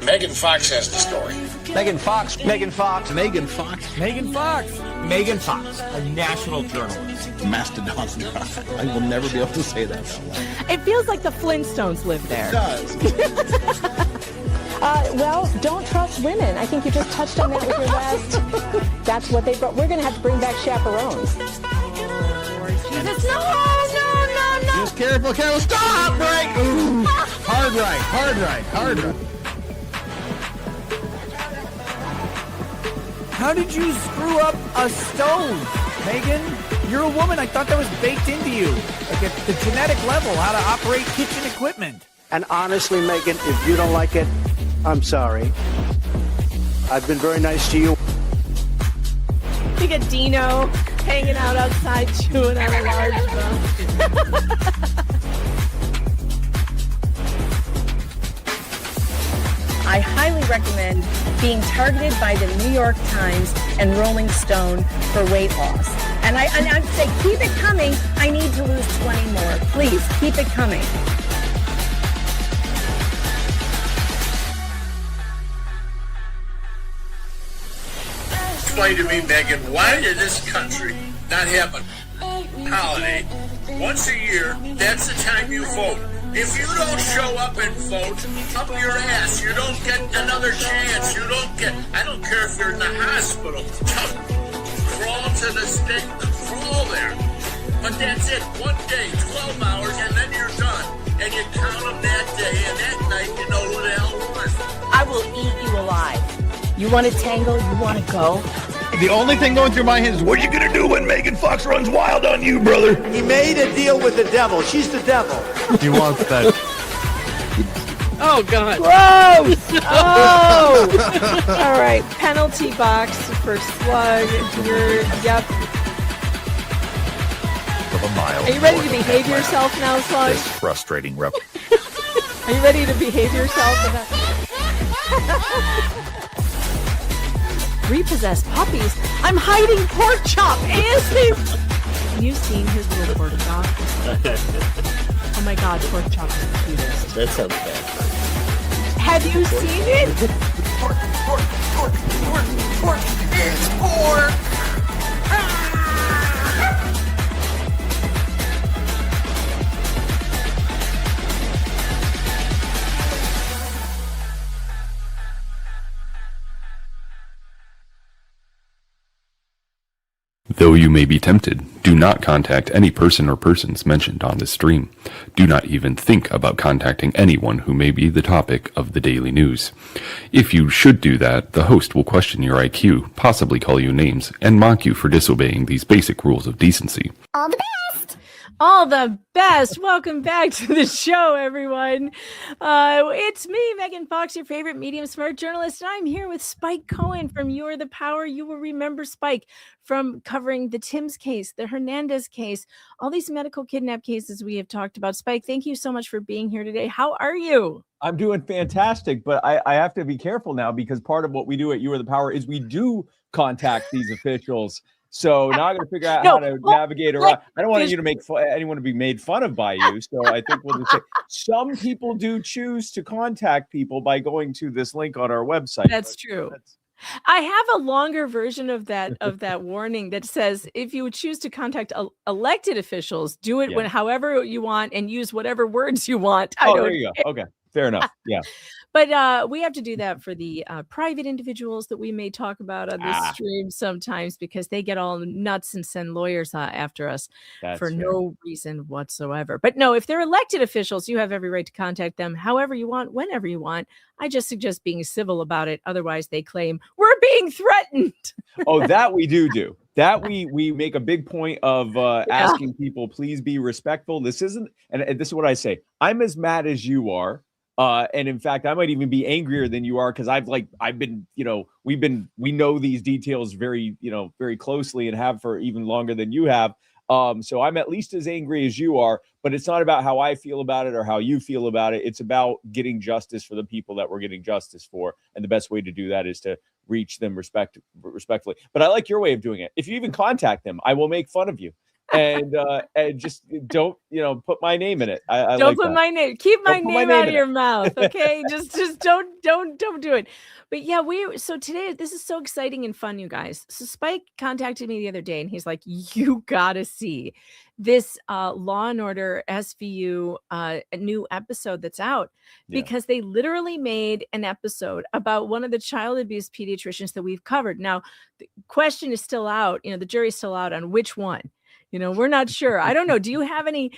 Megan Fox has the story. Megan Fox. Megan Fox. Megan Fox. Megan Fox. Megan Fox, a national journalist. Mastodon. I will never be able to say that out loud. It feels like the Flintstones live there. It does. Well, don't trust women. I think you just touched on that with your last. That's what they brought. We're going to have to bring back chaperones. Jesus, no. Just careful. Stop! Right! Ooh. Hard right. How did you screw up a stone, Megan? You're a woman. I thought that was baked into you, like at the genetic level, how to operate kitchen equipment. And honestly, Megan, if you don't like it, I'm sorry. I've been very nice to you. You get Dino hanging out outside chewing on a large bone. I highly recommend being targeted by the New York Times and Rolling Stone for weight loss. And I'd say, keep it coming. I need to lose 20 more. Please, keep it coming. Explain to me, Megan, why did this country not have a holiday once a year? That's the time you vote. If you don't show up and vote, up your ass. You don't get another chance. You don't get, I don't care if you're in the hospital. Crawl to the stake, crawl there. But that's it. One day, 12 hours, and then you're done. And you count them that day, and that night you know who the hell won. I will eat you alive. You want to tangle? You want to go? The only thing going through my head is, what are you going to do when Megan Fox runs wild on you, brother? He made a deal with the devil. She's the devil. He wants that. Oh, God. Gross! Oh! All right, penalty box for slug. Yep. Of a mile. Are you ready to behave yourself now, slug? This frustrating rep. Are you ready to behave yourself? Repossessed puppies? I'm hiding pork chop! ASAP! Have you seen his little pork chop? Oh my god, pork chop is the cutest. That sounds bad. Have you seen it? Pork. It's pork. Though you may be tempted, do not contact any person or persons mentioned on this stream. Do not even think about contacting anyone who may be the topic of the daily news. If you should do that, the host will question your IQ, possibly call you names, and mock you for disobeying these basic rules of decency. All the best! All the best! Welcome back to the show, everyone. It's me, Megan Fox, your favorite medium smart journalist, and I'm here with Spike Cohen from You're the Power. You will remember Spike from covering the Tim's case, the Hernandez case, all these medical kidnap cases we have talked about. Spike, thank you so much for being here today. How are you? I'm doing fantastic, but I have to be careful now because part of what we do at You Are the Power is we do contact these officials. So now I'm going to figure out how to navigate around. I don't want you to make anyone to be made fun of by you. So I think we'll just say some people do choose to contact people by going to this link on our website. That's true. I have a longer version of that warning that says if you would choose to contact elected officials, do it when however you want and use whatever words you want. There you go. Okay, fair enough. Yeah. But we have to do that for the private individuals that we may talk about on this stream sometimes because they get all nuts and send lawyers after us for no reason whatsoever. But no, if they're elected officials, you have every right to contact them however you want, whenever you want. I just suggest being civil about it. Otherwise, they claim we're being threatened. Oh, that we do. That we make a big point of asking people, please be respectful. This isn't, and this is what I say. I'm as mad as you are. And in fact, I might even be angrier than you are because I've been, we know these details very closely and have for even longer than you have. So I'm at least as angry as you are, but it's not about how I feel about it or how you feel about it. It's about getting justice for the people that we're getting justice for. And the best way to do that is to reach them respectfully. But I like your way of doing it. If you even contact them, I will make fun of you. and just don't put my name in it. I Don't like put that. my name. Keep my Don't put my name name out in of it. your mouth, okay? just don't do it. But yeah, so today this is so exciting and fun, you guys. So Spike contacted me the other day, and he's like, "You gotta see this Law and Order SVU new episode that's out because they literally made an episode about one of the child abuse pediatricians that we've covered. Now, the question is still out. The jury's still out on which one." We're not sure. I don't know. Do you have any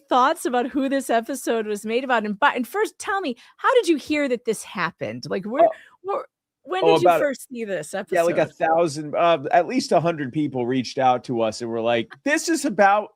thoughts about who this episode was made about? And first, tell me, how did you hear that this happened? Like, when did you first see this episode? Yeah, like 1,000, at least 100 people reached out to us and were like, "This is about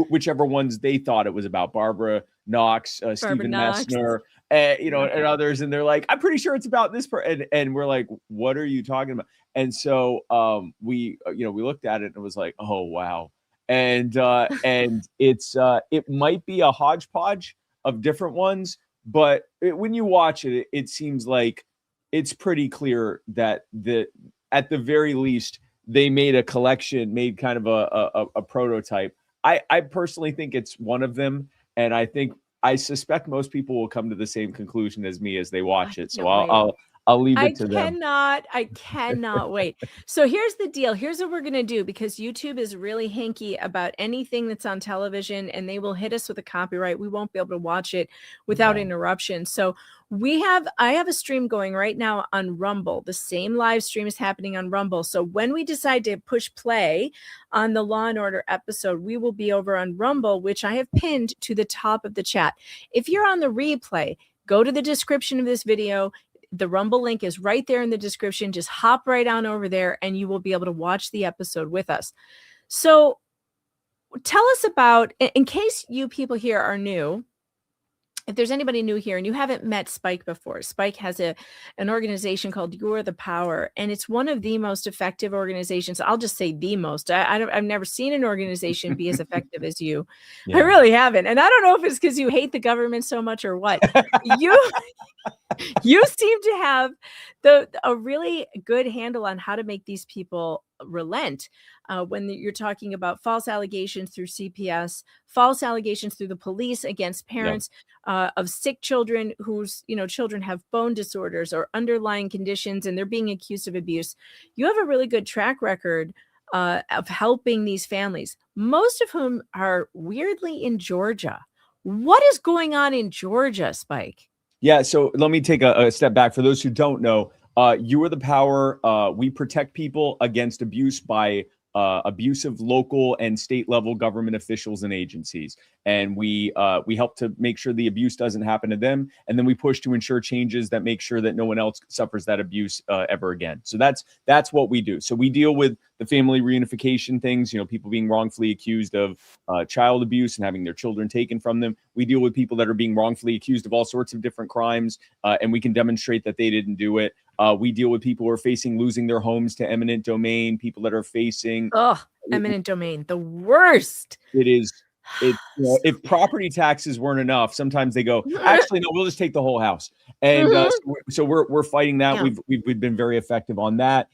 whichever ones they thought it was about." Barbara Knox, Stephen Messner, and others, and they're like, "I'm pretty sure it's about this person." And we're like, "What are you talking about?" And so we looked at it and it was like, "Oh wow." And it's it might be a hodgepodge of different ones, but when you watch it, it seems like it's pretty clear that at the very least they made a collection, made kind of a prototype. I personally think it's one of them, and I suspect most people will come to the same conclusion as me as they watch it. So I'll leave it to them. I cannot wait. So here's the deal. Here's what we're going to do, because YouTube is really hanky about anything that's on television, and they will hit us with a copyright. We won't be able to watch it without interruption. So I have a stream going right now on Rumble. The same live stream is happening on Rumble. So when we decide to push play on the Law and Order episode, we will be over on Rumble, which I have pinned to the top of the chat. If you're on the replay, go to the description of this video. The Rumble link is right there in the description. Just hop right on over there and you will be able to watch the episode with us. So tell us about, in case you people here are new, if there's anybody new here and you haven't met Spike before, Spike has an organization called You're the Power, and it's one of the most effective organizations. I'll just say the most. I've never seen an organization be as effective as you. Yeah. I really haven't. And I don't know if it's because you hate the government so much or what. You seem to have a really good handle on how to make these people relent when you're talking about false allegations through CPS, false allegations through the police against parents of sick children whose children have bone disorders or underlying conditions and they're being accused of abuse. You have a really good track record of helping these families, most of whom are weirdly in Georgia. What is going on in Georgia, Spike? Yeah, so let me take a step back. For those who don't know, You Are the Power. We protect people against abuse by abusive local and state level government officials and agencies. And we help to make sure the abuse doesn't happen to them. And then we push to ensure changes that make sure that no one else suffers that abuse ever again. So that's what we do. So we deal with the family reunification things, people being wrongfully accused of child abuse and having their children taken from them. We deal with people that are being wrongfully accused of all sorts of different crimes, and we can demonstrate that they didn't do it. We deal with people who are facing losing their homes to eminent domain, people that are facing eminent domain, the worst. It is. If property taxes weren't enough, sometimes they go, actually, no, we'll just take the whole house. And so we're fighting that. Yeah. We've been very effective on that.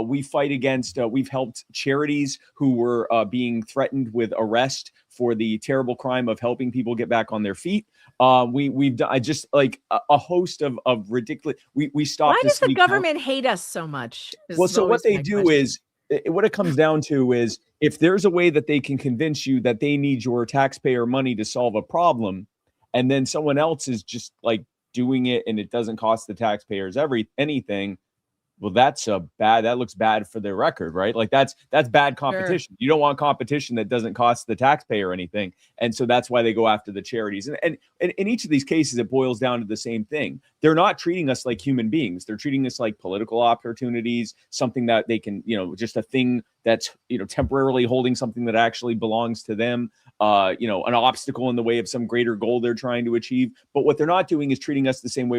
We fight against, we've helped charities who were being threatened with arrest for the terrible crime of helping people get back on their feet. We've done just like a host of ridiculous. We stopped. Why does the government hate us so much? Well, so what they do is, what it comes down to is, if there's a way that they can convince you that they need your taxpayer money to solve a problem, and then someone else is just like doing it and it doesn't cost the taxpayers anything, well, that looks bad for their record, right? Like that's bad competition. Sure. You don't want competition that doesn't cost the taxpayer anything. And so that's why they go after the charities. And in each of these cases, it boils down to the same thing. They're not treating us like human beings. They're treating us like political opportunities, something that they can, just a thing that's, temporarily holding something that actually belongs to them, an obstacle in the way of some greater goal they're trying to achieve. But what they're not doing is treating us the same way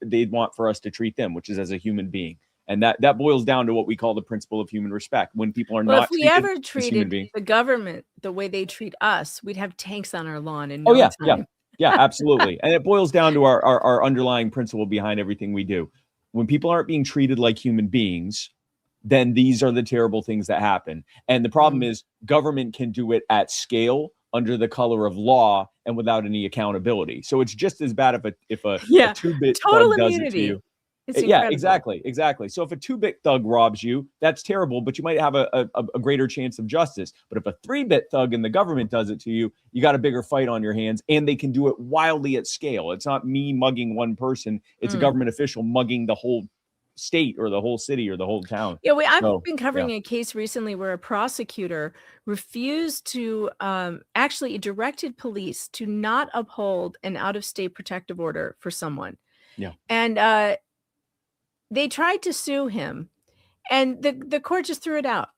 they'd want for us to treat them, which is as a human being. And that boils down to what we call the principle of human respect. When people are not, if we ever treated the government the way they treat us, we'd have tanks on our lawn. And yeah, absolutely. And it boils down to our underlying principle behind everything we do. When people aren't being treated like human beings, then these are the terrible things that happen. And the problem is government can do it at scale under the color of law and without any accountability. So it's just as bad if a 2-bit total thug does it to immunity. you. It's Yeah, incredible. exactly. So if a 2-bit thug robs you, that's terrible, but you might have a greater chance of justice. But if a 3-bit thug and the government does it to you, you got a bigger fight on your hands, and they can do it wildly at scale. It's not me mugging one person. It's a government official mugging the whole state or the whole city or the whole town. Yeah, I've been covering a case recently where a prosecutor refused to actually directed police to not uphold an out-of-state protective order for someone. Yeah. And they tried to sue him, and the court just threw it out.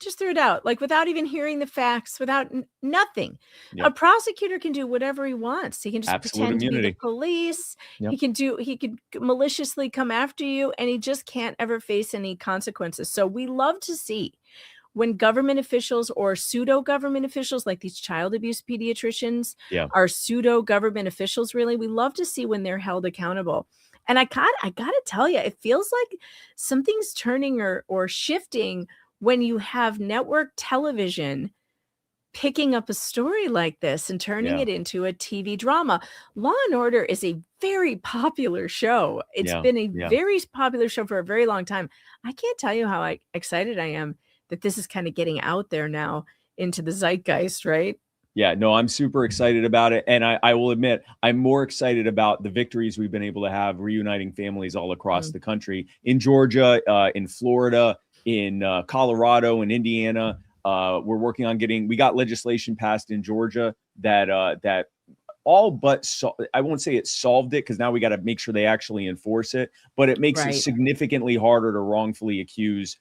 Just threw it out, like without even hearing the facts, without nothing. Yeah. A prosecutor can do whatever he wants. He can just Absolute pretend to be immunity. the police. Yep. He could maliciously come after you, and he just can't ever face any consequences. So we love to see when government officials or pseudo government officials, like these child abuse pediatricians, are pseudo government officials. Really, we love to see when they're held accountable. And I gotta tell you, it feels like something's turning or shifting when you have network television picking up a story like this and turning it into a TV drama. Law and Order is a very popular show. It's been a very popular show for a very long time. I can't tell you how excited I am that this is kind of getting out there now into the zeitgeist, right? Yeah, no, I'm super excited about it. And I will admit, I'm more excited about the victories we've been able to have reuniting families all across the country, in Georgia, in Florida, in Colorado, and Indiana. We're working on we got legislation passed in Georgia that all but I won't say it solved it, because now we got to make sure they actually enforce it, but it makes it significantly harder to wrongfully accuse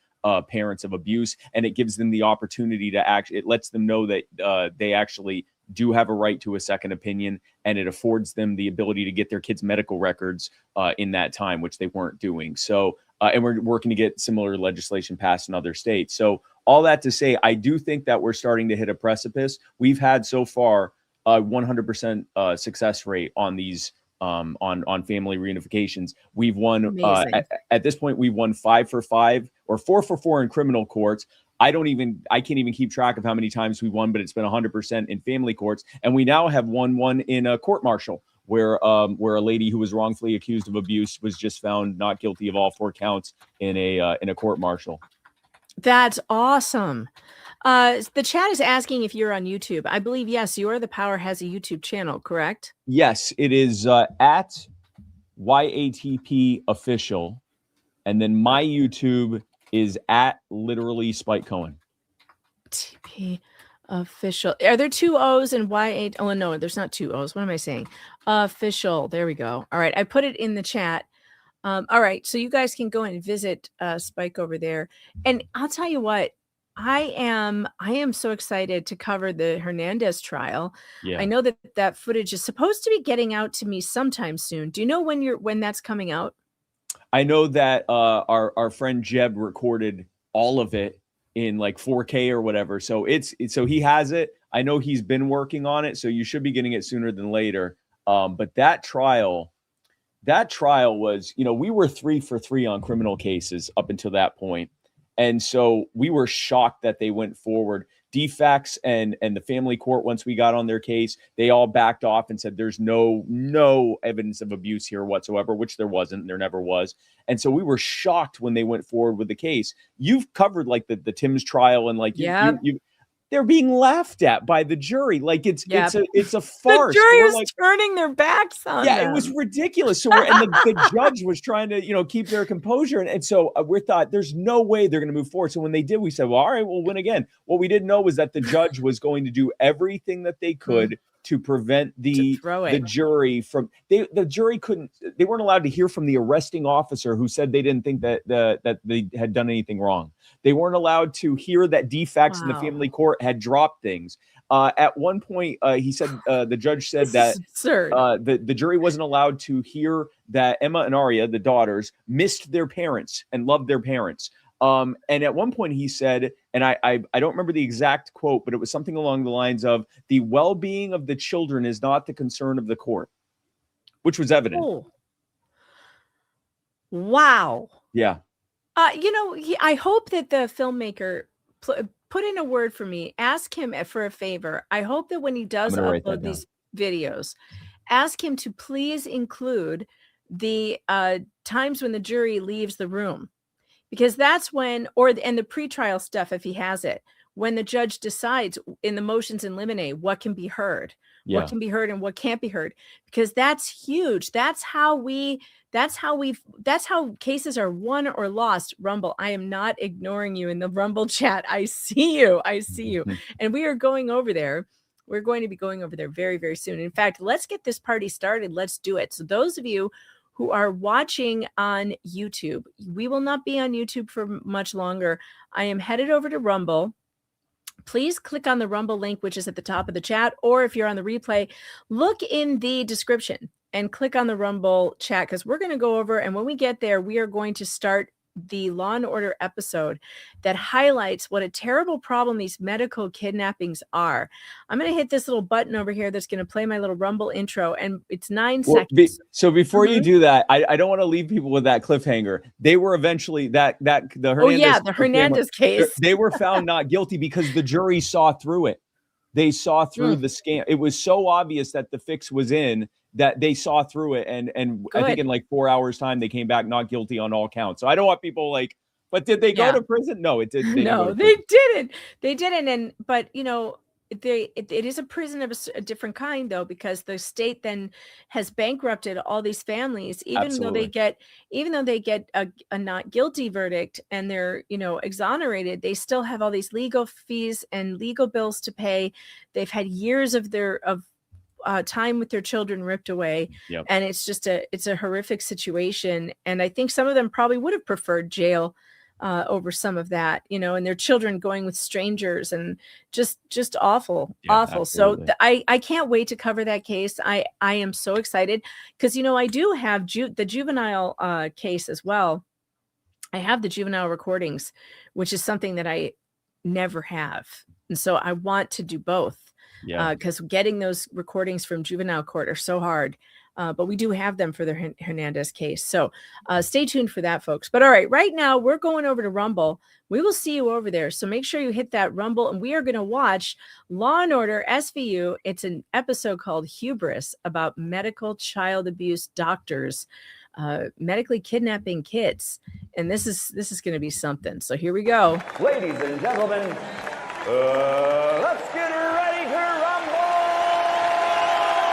parents of abuse, and it gives them the opportunity to it lets them know that they actually do have a right to a second opinion, and it affords them the ability to get their kids' medical records in that time, which they weren't doing. So, and we're working to get similar legislation passed in other states. So all that to say, I do think that we're starting to hit a precipice. We've had so far a 100% success rate on these on family reunifications. We've won at this point, we've won 5 for 5 or 4 for 4 in criminal courts. I can't even keep track of how many times we won, but it's been 100% in family courts. And we now have won one in a court martial where a lady who was wrongfully accused of abuse was just found not guilty of all 4 counts in a court martial. That's awesome. The chat is asking if you're on YouTube. I believe, yes, You Are the Power has a YouTube channel, correct? Yes, it is at YATP official. And then my YouTube is at literally Spike Cohen. TP official. Are there 2 O's and Y8? Oh, no, there's not 2 O's. What am I saying? Official. There we go. All right. I put it in the chat. All right. So you guys can go and visit Spike over there. And I'll tell you what, I am so excited to cover the Hernandez trial. Yeah. I know that footage is supposed to be getting out to me sometime soon. Do you know when that's coming out? I know that our friend Jeb recorded all of it in like 4K or whatever. So so he has it. I know he's been working on it, so you should be getting it sooner than later. But that trial was, we were 3 for 3 on criminal cases up until that point. And so we were shocked that they went forward. DFACS and the family court, once we got on their case, they all backed off and said there's no evidence of abuse here whatsoever, which there wasn't. There never was. And so we were shocked when they went forward with the case. You've covered like the Tim's trial, and like they're being laughed at by the jury. Like it's a farce. The jury was turning their backs on them. It was ridiculous. So the judge was trying to, keep their composure. And so we thought there's no way they're going to move forward. So when they did, we said, well, all right, we'll win again. What we didn't know was that the judge was going to do everything that they could to prevent the jury from, they weren't allowed to hear from the arresting officer who said they didn't think that they had done anything wrong. They weren't allowed to hear that DFACS in the family court had dropped things. At one point, he said, the judge said that the jury wasn't allowed to hear that Emma and Aria, the daughters, missed their parents and loved their parents. And at one point he said, and I don't remember the exact quote, but it was something along the lines of, the well-being of the children is not the concern of the court, which was evident. Oh. Wow. Yeah. I hope that the filmmaker put in a word for me. Ask him for a favor. I hope that when he does upload these videos, ask him to please include the times when the jury leaves the room, because that's when, and the pretrial stuff if he has it, when the judge decides in the motions in limine what can be heard, what can be heard and what can't be heard, because that's huge. That's how cases are won or lost. Rumble, I am not ignoring you in the Rumble chat. I see you. And we are going over there. We're going to be going over there very, very soon. In fact, let's get this party started. Let's do it. So those of you who are watching on YouTube, we will not be on YouTube for much longer. I am headed over to Rumble. Please click on the Rumble link, which is at the top of the chat, or if you're on the replay, look in the description and click on the Rumble chat, because we're going to go over, and when we get there, we are going to start the Law and Order episode that highlights what a terrible problem these medical kidnappings are. I'm going to hit this little button over here that's going to play my little Rumble intro, and it's 9 seconds. So before you do that, I don't want to leave people with that cliffhanger. They were eventually the Hernandez the Hernandez case. They were found not guilty because the jury saw through it. They saw through the scam. It was so obvious that the fix was in that they saw through it. And I think in like 4 hours time, they came back not guilty on all counts. So I don't want people but did they go to prison? No, it didn't. They didn't. They didn't. But it is a prison of a different kind, though, because the state then has bankrupted all these families, even though they get a not guilty verdict and they're exonerated. They still have all these legal fees and legal bills to pay. They've had years of time with their children ripped away, and it's a horrific situation. And I think some of them probably would have preferred jail over some of that, and their children going with strangers, and just awful. Absolutely. So I can't wait to cover that case. I am so excited because I do have the juvenile case as well. I have the juvenile recordings, which is something that I never have, and so I want to do both. Because getting those recordings from juvenile court are so hard. But we do have them for the Hernandez case. So stay tuned for that, folks. But all right now we're going over to Rumble. We will see you over there. So make sure you hit that Rumble, and we are going to watch Law and Order SVU. It's an episode called Hubris about medical child abuse doctors medically kidnapping kids. And this is going to be something. So here we go. Ladies and gentlemen, let's get it.